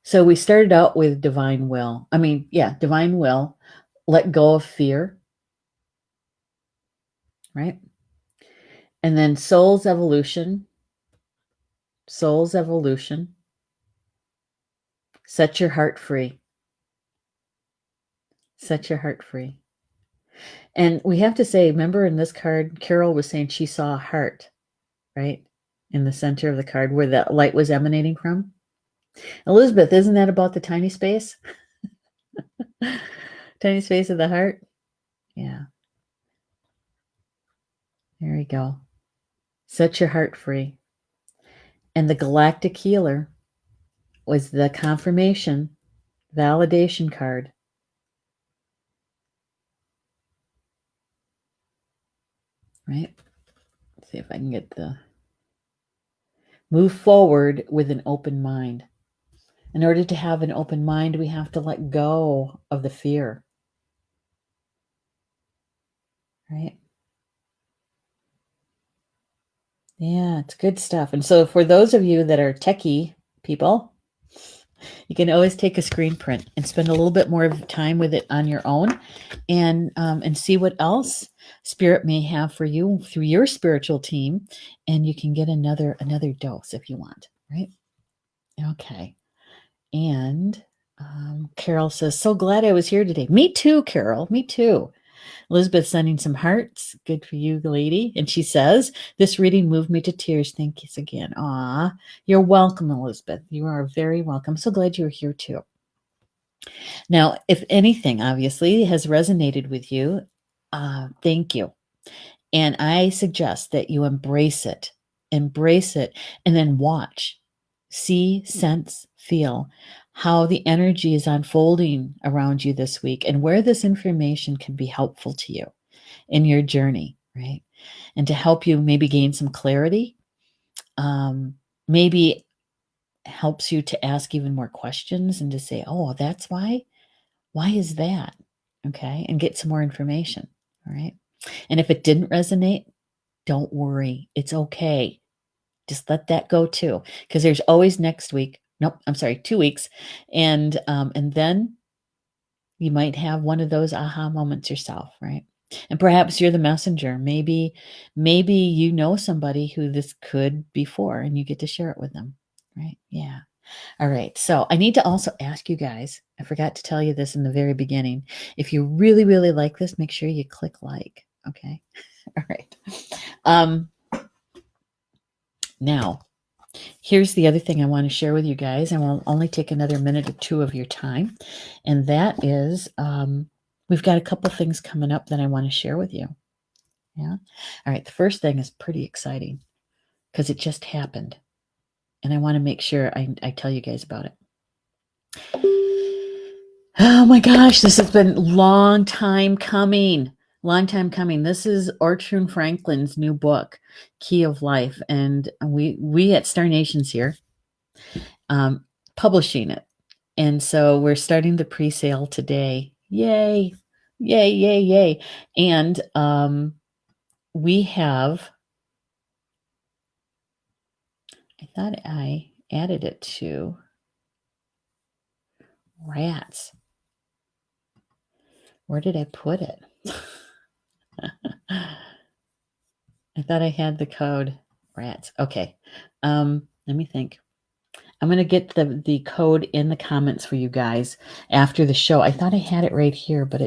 So we started out with divine will. Divine will. Let go of fear. Right? And then soul's evolution. Soul's evolution. Set your heart free. Set your heart free. And we have to say, remember in this card, Carol was saying she saw a heart, right? In the center of the card where that light was emanating from. Elizabeth, isn't that about the tiny space? Tiny space of the heart? Yeah. There we go. Set your heart free. And the Galactic Healer was the confirmation, validation card. Right? Let's see if I can get the move forward with an open mind. In order to have an open mind, we have to let go of the fear. Right? Yeah, it's good stuff. And so for those of you that are techie people, you can always take a screen print and spend a little bit more of time with it on your own, and see what else Spirit may have for you through your spiritual team, and you can get another dose if you want. Right? Okay. And Carol says, so glad I was here today. Me too, Carol. Me too. Elizabeth sending some hearts. Good for you, lady. And she says, this reading moved me to tears. Thank you again. Aw, you're welcome, Elizabeth. You are very welcome. So glad you were here too. Now, if anything, obviously, has resonated with you, thank you. And I suggest that you embrace it, and then watch, see, sense, feel how the energy is unfolding around you this week and where this information can be helpful to you in your journey, right? And to help you maybe gain some clarity, maybe helps you to ask even more questions and to say, oh, that's why? Why is that? Okay. And get some more information. All right. And if it didn't resonate, don't worry. It's okay. Just let that go too. Because there's always next week. Nope, I'm sorry, 2 weeks. And then you might have one of those aha moments yourself, right? And perhaps you're the messenger. Maybe you know somebody who this could be for, and you get to share it with them, right? Yeah. All right. So I need to also ask you guys, I forgot to tell you this in the very beginning. If you really, really like this, make sure you click like. Okay. All right. Now, here's the other thing I want to share with you guys, and we'll only take another minute or two of your time. And that is, we've got a couple things coming up that I want to share with you. Yeah. All right. The first thing is pretty exciting because it just happened. And I want to make sure I tell you guys about it. Oh my gosh, this has been long time coming. Long time coming. This is Ortrun Franklin's new book, Key of Life. And we at Star Nations here, publishing it. And so we're starting the pre-sale today. Yay. Yay, yay, yay. And we have I thought I added it to rats. Where did I put it? I thought I had the code. Rats. Okay. Let me think. I'm going to get the code in the comments for you guys after the show. I thought I had it right here, but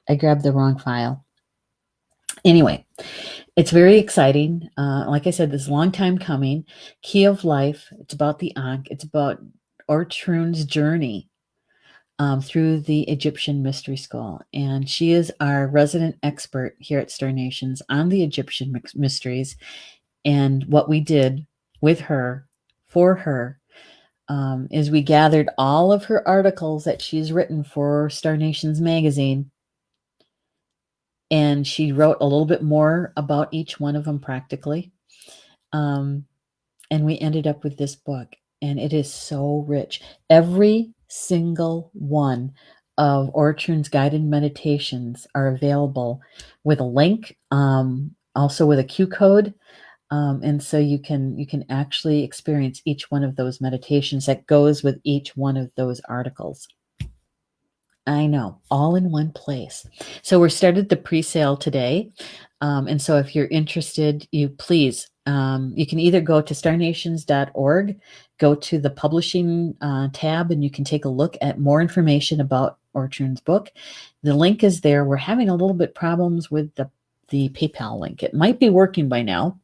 I grabbed the wrong file. Anyway, it's very exciting. Like I said, this is a long time coming. Key of Life. It's about the Ankh. It's about Ortrun's journey through the Egyptian Mystery School. And she is our resident expert here at Star Nations on the Egyptian mysteries. And what we did with her, for her, is we gathered all of her articles that she's written for Star Nations magazine. And she wrote a little bit more about each one of them practically. And we ended up with this book. And it is so rich. Every single one of Ortrun's guided meditations are available with a link, also with a Q code. And so you can actually experience each one of those meditations that goes with each one of those articles. I know, all in one place. So we started the pre-sale today. And so if you're interested, you please, you can either go to starnations.org, go to the publishing tab, and you can take a look at more information about Ortrun's book. The link is there. We're having a little bit problems with the PayPal link. It might be working by now,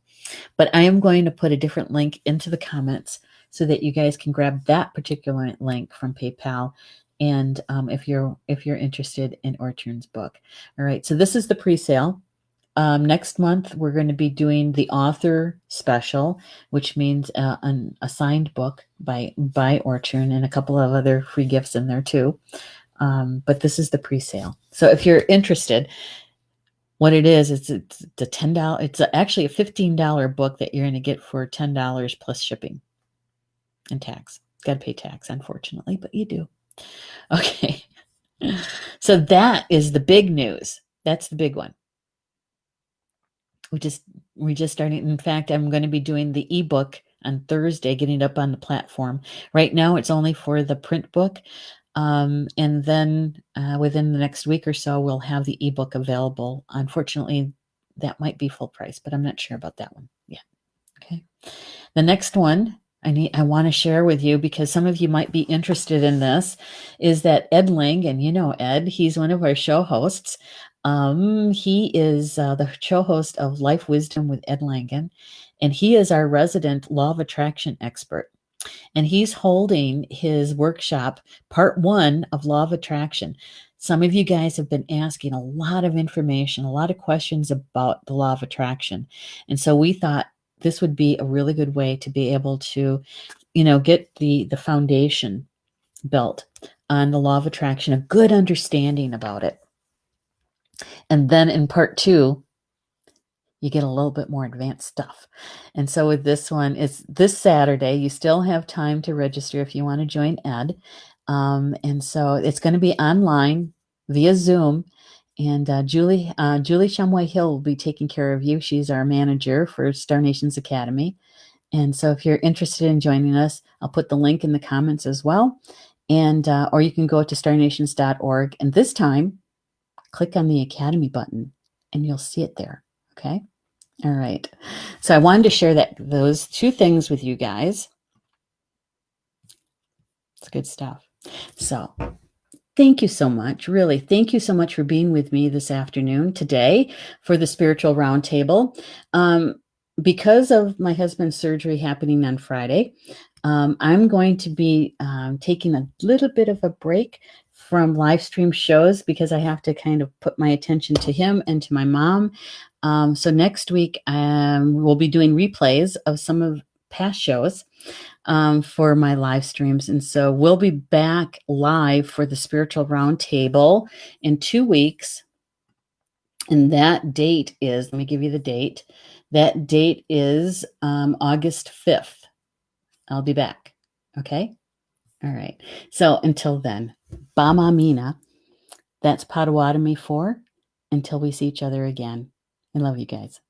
but I am going to put a different link into the comments so that you guys can grab that particular link from PayPal. And if you're interested in Ortrun's book. All right, so this is the pre-sale. Next month, we're going to be doing the author special, which means a signed book by Ortrun and a couple of other free gifts in there too. But this is the pre-sale. So if you're interested, what it is, it's a $10. It's actually a $15 book that you're going to get for $10 plus shipping and tax. Got to pay tax, unfortunately, but you do. Okay. So that is the big news. That's the big one. We just started. In fact, I'm going to be doing the ebook on Thursday, getting it up on the platform. Right now, it's only for the print book. And then within the next week or so, we'll have the ebook available. Unfortunately, that might be full price, but I'm not sure about that one yet. Okay. The next one I want to share with you, because some of you might be interested in this, is that Ed Ling, and you know Ed, he's one of our show hosts. He is the show host of Life Wisdom with Ed Langen, and he is our resident law of attraction expert. And he's holding his workshop, part 1 of law of attraction. Some of you guys have been asking a lot of information, a lot of questions about the law of attraction. And so we thought this would be a really good way to be able to, get the foundation built on the law of attraction, a good understanding about it. And then in part 2, you get a little bit more advanced stuff. And so with this one, it's this Saturday. You still have time to register if you want to join Ed. And so it's going to be online via Zoom. And Julie Shumway Hill will be taking care of you. She's our manager for Star Nations Academy. And so if you're interested in joining us, I'll put the link in the comments as well. And or you can go to starnations.org. And this time, click on the Academy button and you'll see it there. Okay. All right. So I wanted to share those two things with you guys. It's good stuff. So thank you so much. Really, thank you so much for being with me this afternoon today for the Spiritual Roundtable. Because of my husband's surgery happening on Friday, I'm going to be taking a little bit of a break from live stream shows because I have to kind of put my attention to him and to my mom. So next week, we'll be doing replays of some of past shows for my live streams. And so we'll be back live for the Spiritual Roundtable in 2 weeks. And that date is, let me give you the date. That date is August 5th. I'll be back. Okay? All right. So until then, Bama Mina. That's Potawatomi for until we see each other again. I love you guys.